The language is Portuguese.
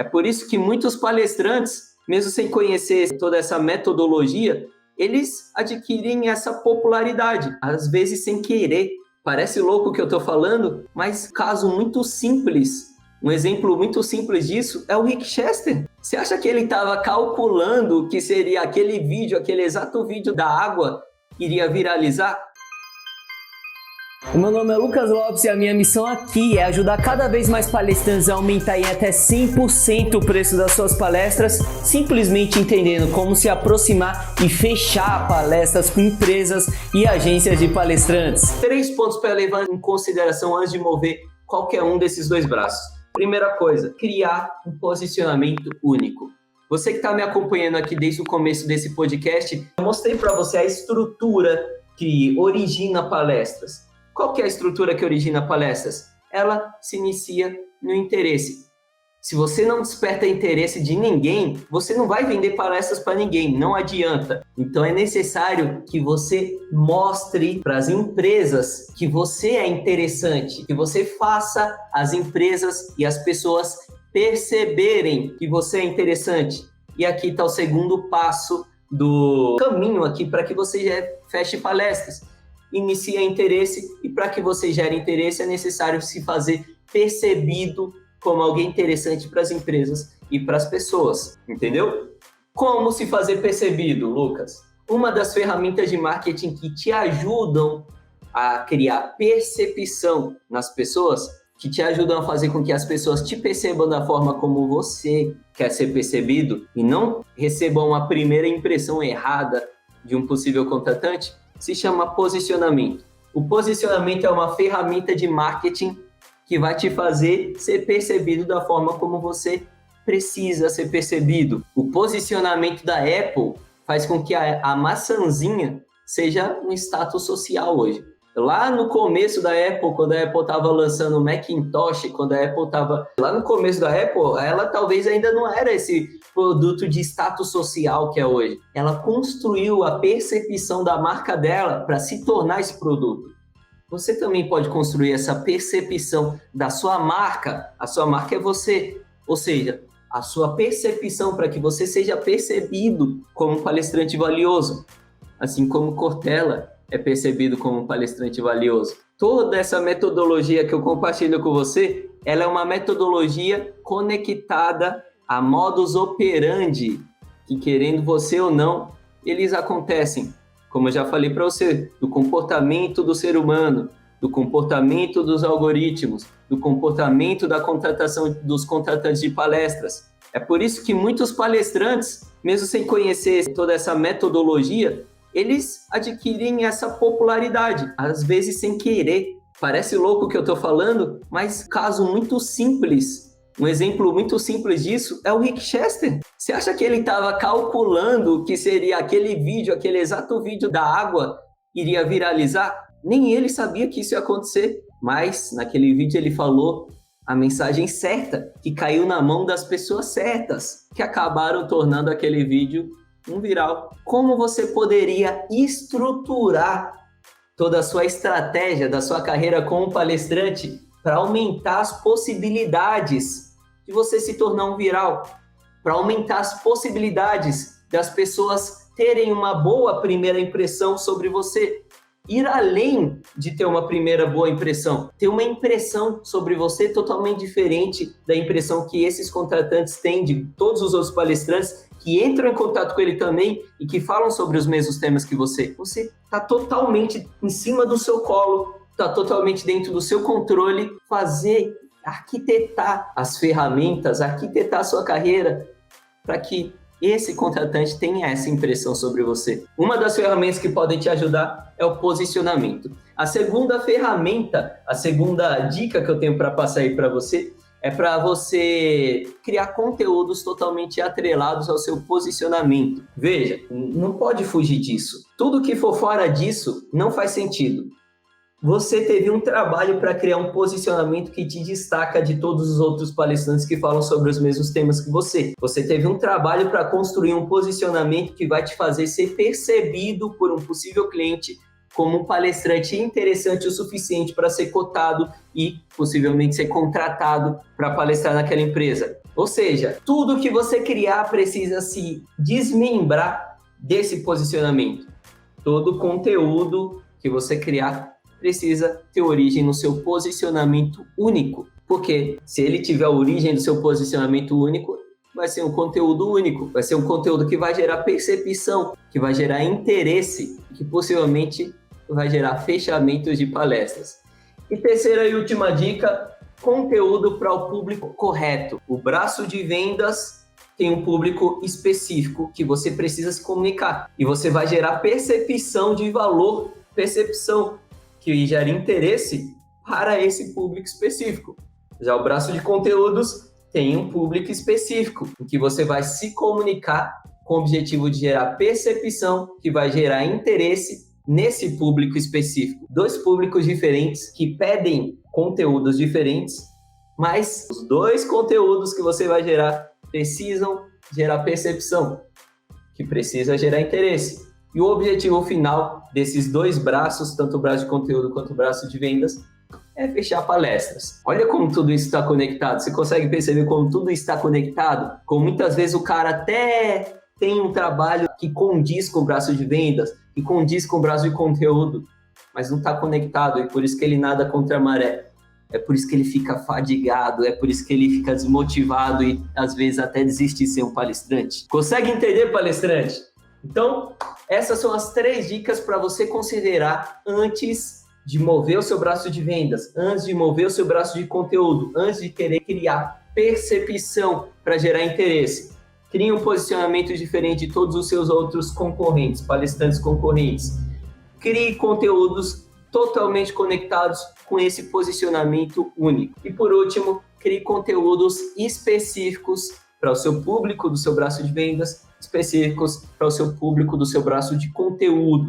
É por isso que muitos palestrantes, mesmo sem conhecer toda essa metodologia, eles adquirem essa popularidade, às vezes sem querer. Parece louco o que eu estou falando, mas caso muito simples, um exemplo muito simples disso é o Rick Chester. Você acha que ele estava calculando que seria aquele vídeo, aquele exato vídeo da água, iria viralizar? O meu nome é Lucas Lopes e a minha missão aqui é ajudar cada vez mais palestrantes a aumentar em até 100% o preço das suas palestras, simplesmente entendendo como se aproximar e fechar palestras com empresas e agências de palestrantes. 3 pontos para levar em consideração antes de mover qualquer um desses 2 braços. Primeira coisa, criar um posicionamento único. Você que está me acompanhando aqui desde o começo desse podcast, eu mostrei para você a estrutura que origina palestras. Qual que é a estrutura que origina palestras? Ela se inicia no interesse. Se você não desperta interesse de ninguém, você não vai vender palestras para ninguém, não adianta. Então é necessário que você mostre para as empresas que você é interessante, que você faça as empresas e as pessoas perceberem que você é interessante. E aqui está o segundo passo do caminho aqui para que você já feche palestras. Inicia interesse e para que você gere interesse é necessário se fazer percebido como alguém interessante para as empresas e para as pessoas, entendeu? Como se fazer percebido, Lucas? Uma das ferramentas de marketing que te ajudam a criar percepção nas pessoas, que te ajudam a fazer com que as pessoas te percebam da forma como você quer ser percebido e não recebam uma primeira impressão errada de um possível contratante, se chama posicionamento. O posicionamento é uma ferramenta de marketing que vai te fazer ser percebido da forma como você precisa ser percebido. O posicionamento da Apple faz com que a maçãzinha seja um status social hoje. Lá no começo da Apple, quando a Apple estava lançando o Macintosh, quando a Apple estava lá no começo da Apple, ela talvez ainda não era esse produto de status social que é hoje. Ela construiu a percepção da marca dela para se tornar esse produto. Você também pode construir essa percepção da sua marca. A sua marca é você, ou seja, a sua percepção para que você seja percebido como um palestrante valioso, assim como Cortella é percebido como um palestrante valioso. Toda essa metodologia que eu compartilho com você, ela é uma metodologia conectada a modus operandi, que querendo você ou não, eles acontecem. Como eu já falei para você, do comportamento do ser humano, do comportamento dos algoritmos, do comportamento da contratação dos contratantes de palestras. É por isso que muitos palestrantes, mesmo sem conhecer toda essa metodologia, eles adquirem essa popularidade, às vezes sem querer. Parece louco o que eu estou falando, mas caso muito simples, um exemplo muito simples disso é o Rick Chester. Você acha que ele estava calculando que seria aquele vídeo, aquele exato vídeo da água iria viralizar? Nem ele sabia que isso ia acontecer, mas naquele vídeo ele falou a mensagem certa, que caiu na mão das pessoas certas, que acabaram tornando aquele vídeo um viral. Como você poderia estruturar toda a sua estratégia da sua carreira como palestrante para aumentar as possibilidades de você se tornar um viral, para aumentar as possibilidades das pessoas terem uma boa primeira impressão sobre você, ir além de ter uma primeira boa impressão, ter uma impressão sobre você totalmente diferente da impressão que esses contratantes têm de todos os outros palestrantes que entram em contato com ele também e que falam sobre os mesmos temas que você. Você está totalmente em cima do seu colo, está totalmente dentro do seu controle, arquitetar as ferramentas, arquitetar a sua carreira para que esse contratante tenha essa impressão sobre você. Uma das ferramentas que podem te ajudar é o posicionamento. A segunda ferramenta, a segunda dica que eu tenho para passar aí para você é para você criar conteúdos totalmente atrelados ao seu posicionamento. Veja, não pode fugir disso. Tudo que for fora disso não faz sentido. Você teve um trabalho para criar um posicionamento que te destaca de todos os outros palestrantes que falam sobre os mesmos temas que você. Você teve um trabalho para construir um posicionamento que vai te fazer ser percebido por um possível cliente como um palestrante interessante o suficiente para ser cotado e possivelmente ser contratado para palestrar naquela empresa. Ou seja, tudo que você criar precisa se desmembrar desse posicionamento. Todo conteúdo que você criar precisa ter origem no seu posicionamento único. Porque se ele tiver a origem do seu posicionamento único, vai ser um conteúdo único, vai ser um conteúdo que vai gerar percepção, que vai gerar interesse, que possivelmente vai gerar fechamentos de palestras. E terceira e última dica, conteúdo para o público correto. O braço de vendas tem um público específico que você precisa se comunicar. E você vai gerar percepção de valor, percepção que gera interesse para esse público específico. Já o braço de conteúdos tem um público específico, em que você vai se comunicar com o objetivo de gerar percepção, que vai gerar interesse nesse público específico. Dois públicos diferentes que pedem conteúdos diferentes, mas os dois conteúdos que você vai gerar precisam gerar percepção, que precisa gerar interesse. E o objetivo final desses dois braços, tanto o braço de conteúdo quanto o braço de vendas, é fechar palestras. Olha como tudo isso está conectado. Você consegue perceber como tudo está conectado? Como muitas vezes o cara até tem um trabalho que condiz com o braço de vendas, que condiz com o braço de conteúdo, mas não está conectado, e por isso que ele nada contra a maré. É por isso que ele fica fadigado, é por isso que ele fica desmotivado e às vezes até desiste de ser um palestrante. Consegue entender, palestrante? Então, essas são as 3 dicas para você considerar antes de mover o seu braço de vendas, antes de mover o seu braço de conteúdo, antes de querer criar percepção para gerar interesse. Crie um posicionamento diferente de todos os seus outros concorrentes, palestrantes concorrentes. Crie conteúdos totalmente conectados com esse posicionamento único. E por último, crie conteúdos específicos para o seu público do seu braço de vendas, específicos para o seu público do seu braço de conteúdo.